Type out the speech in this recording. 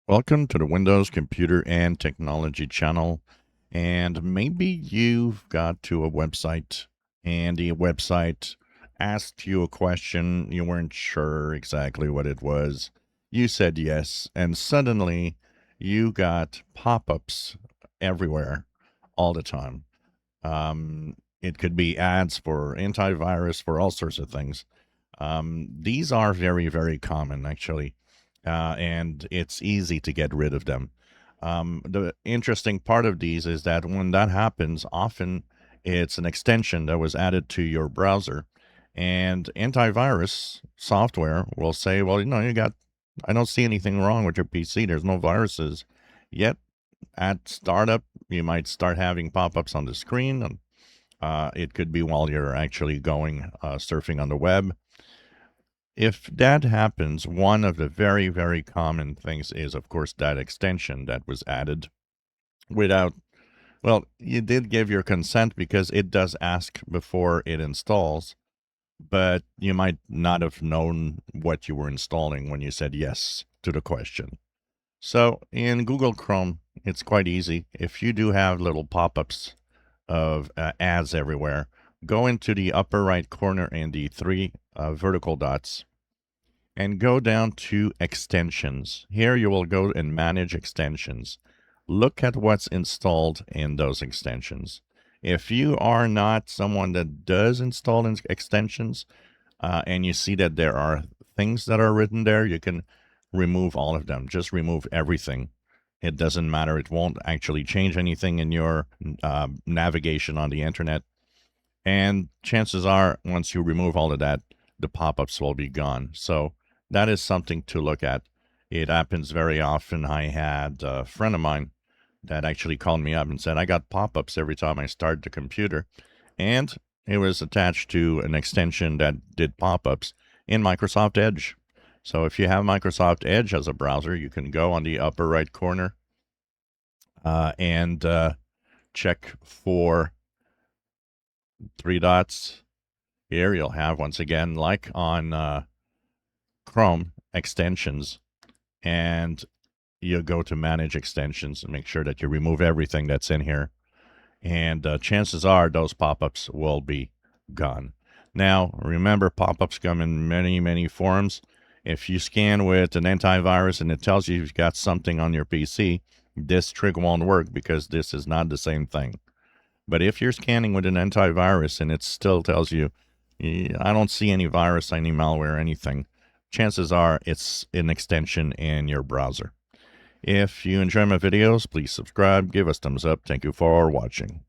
Welcome to the Windows Computer and Technology channel. And maybe you've got to a website and the website asked you a question. You weren't sure exactly what it was. You said yes, and suddenly you got pop ups everywhere all the time. It could be ads for antivirus, for all sorts of things. These are very, very common, actually, and it's easy to get rid of them. The interesting part of these is that when that happens, often it's an extension that was added to your browser, and antivirus software will say, well, I don't see anything wrong with your PC. There's no viruses. Yet at startup, you might start having pop ups on the screen. And, it could be while you're actually going surfing on the web. If that happens, one of the very, very common things is, of course, that extension that was added without, well, you did give your consent because it does ask before it installs, but you might not have known what you were installing when you said yes to the question. So in Google Chrome, it's quite easy. If you do have little pop ups of ads everywhere, go into the upper right corner and the three vertical dots and go down to extensions. Here you will go and manage extensions. Look at what's installed in those extensions. If you are not someone that does install extensions and you see that there are things that are written there, you can remove all of them. Just remove everything. It doesn't matter. It won't actually change anything in your navigation on the internet. And chances are, once you remove all of that, the pop ups will be gone. So that is something to look at. It happens very often. I had a friend of mine that actually called me up and said, I got pop ups every time I start the computer. And it was attached to an extension that did pop ups in Microsoft Edge. So if you have Microsoft Edge as a browser, you can go on the upper right corner and check for three dots. Here you'll have, once again, like on Chrome, extensions, and you go to manage extensions and make sure that you remove everything that's in here. And chances are those pop-ups will be gone. Now, remember, pop-ups come in many, many forms. If you scan with an antivirus and it tells you you've got something on your PC, this trick won't work because this is not the same thing. But if you're scanning with an antivirus and it still tells you, I don't see any virus, any malware, anything, chances are it's an extension in your browser. If you enjoy my videos, please subscribe, give us thumbs up. Thank you for watching.